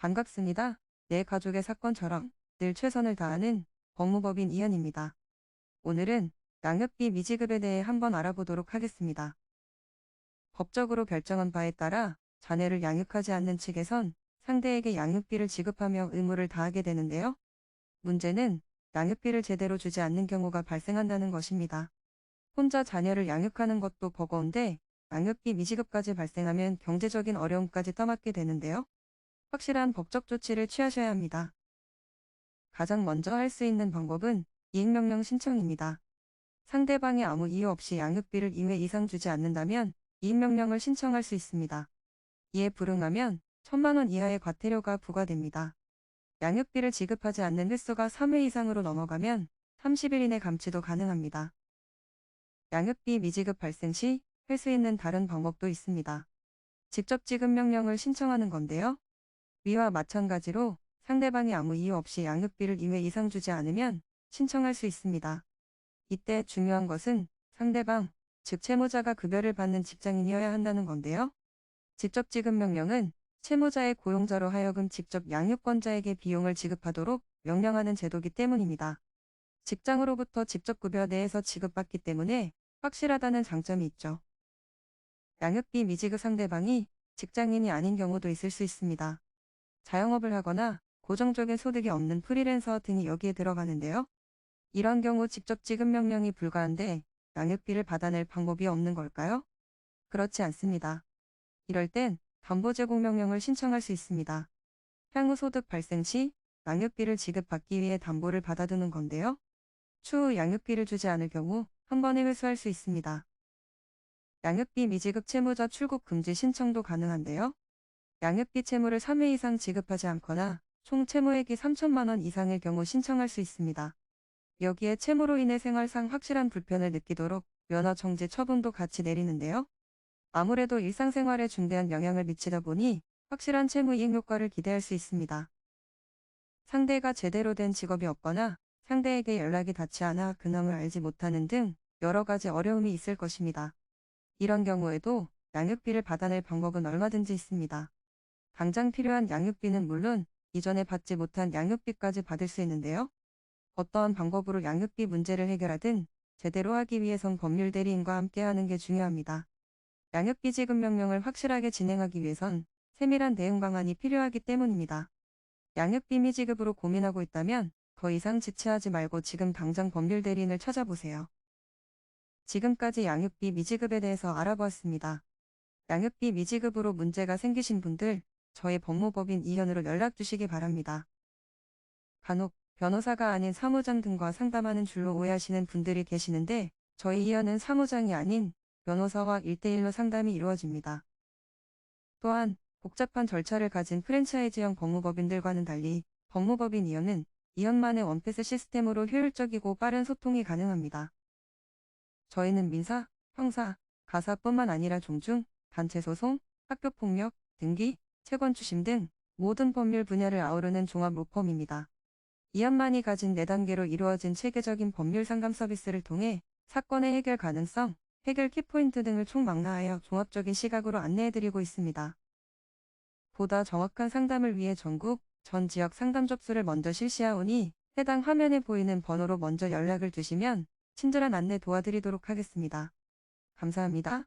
반갑습니다. 내 가족의 사건처럼 늘 최선을 다하는 법무법인 이현입니다. 오늘은 양육비 미지급에 대해 한번 알아보도록 하겠습니다. 법적으로 결정한 바에 따라 자녀를 양육하지 않는 측에선 상대에게 양육비를 지급하며 의무를 다하게 되는데요. 문제는 양육비를 제대로 주지 않는 경우가 발생한다는 것입니다. 혼자 자녀를 양육하는 것도 버거운데 양육비 미지급까지 발생하면 경제적인 어려움까지 떠맡게 되는데요. 확실한 법적 조치를 취하셔야 합니다. 가장 먼저 할 수 있는 방법은 이행명령 신청입니다. 상대방이 아무 이유 없이 양육비를 2회 이상 주지 않는다면 이행명령을 신청할 수 있습니다. 이에 불응하면 1,000만 원 이하의 과태료가 부과됩니다. 양육비를 지급하지 않는 횟수가 3회 이상으로 넘어가면 30일 이내 감치도 가능합니다. 양육비 미지급 발생 시 할 수 있는 다른 방법도 있습니다. 직접 지급 명령을 신청하는 건데요. 위와 마찬가지로 상대방이 아무 이유 없이 양육비를 2회 이상 주지 않으면 신청할 수 있습니다. 이때 중요한 것은 상대방, 즉 채무자가 급여를 받는 직장인이어야 한다는 건데요. 직접 지급 명령은 채무자의 고용자로 하여금 직접 양육권자에게 비용을 지급하도록 명령하는 제도이기 때문입니다. 직장으로부터 직접 급여 내에서 지급받기 때문에 확실하다는 장점이 있죠. 양육비 미지급 상대방이 직장인이 아닌 경우도 있을 수 있습니다. 자영업을 하거나 고정적인 소득이 없는 프리랜서 등이 여기에 들어가는데요. 이런 경우 직접 지급 명령이 불가한데 양육비를 받아낼 방법이 없는 걸까요? 그렇지 않습니다. 이럴 땐 담보 제공 명령을 신청할 수 있습니다. 향후 소득 발생 시 양육비를 지급받기 위해 담보를 받아두는 건데요. 추후 양육비를 주지 않을 경우 한 번에 회수할 수 있습니다. 양육비 미지급 채무자 출국 금지 신청도 가능한데요. 양육비 채무를 3회 이상 지급하지 않거나 총 채무액이 3,000만 원 이상일 경우 신청할 수 있습니다. 여기에 채무로 인해 생활상 확실한 불편을 느끼도록 면허 정지 처분도 같이 내리는데요. 아무래도 일상생활에 중대한 영향을 미치다 보니 확실한 채무 이행 효과를 기대할 수 있습니다. 상대가 제대로 된 직업이 없거나 상대에게 연락이 닿지 않아 근황을 알지 못하는 등 여러 가지 어려움이 있을 것입니다. 이런 경우에도 양육비를 받아낼 방법은 얼마든지 있습니다. 당장 필요한 양육비는 물론 이전에 받지 못한 양육비까지 받을 수 있는데요. 어떠한 방법으로 양육비 문제를 해결하든 제대로 하기 위해선 법률 대리인과 함께 하는 게 중요합니다. 양육비 지급 명령을 확실하게 진행하기 위해선 세밀한 대응 방안이 필요하기 때문입니다. 양육비 미지급으로 고민하고 있다면 더 이상 지체하지 말고 지금 당장 법률 대리인을 찾아보세요. 지금까지 양육비 미지급에 대해서 알아보았습니다. 양육비 미지급으로 문제가 생기신 분들 저희 법무법인 이현으로 연락 주시기 바랍니다. 간혹 변호사가 아닌 사무장 등과 상담하는 줄로 오해하시는 분들이 계시는데 저희 이현은 사무장이 아닌 변호사와 1대1로 상담이 이루어집니다. 또한 복잡한 절차를 가진 프랜차이즈형 법무법인들과는 달리 법무법인 이현은 이현만의 원패스 시스템으로 효율적이고 빠른 소통이 가능합니다. 저희는 민사, 형사, 가사뿐만 아니라 종중, 단체소송, 학교폭력, 등기, 채권추심 등 모든 법률 분야를 아우르는 종합 로펌입니다. 이현만이 가진 4단계로 이루어진 체계적인 법률 상담 서비스를 통해 사건의 해결 가능성, 해결 키포인트 등을 총망라하여 종합적인 시각으로 안내해드리고 있습니다. 보다 정확한 상담을 위해 전국, 전 지역 상담 접수를 먼저 실시하오니 해당 화면에 보이는 번호로 먼저 연락을 주시면 친절한 안내 도와드리도록 하겠습니다. 감사합니다.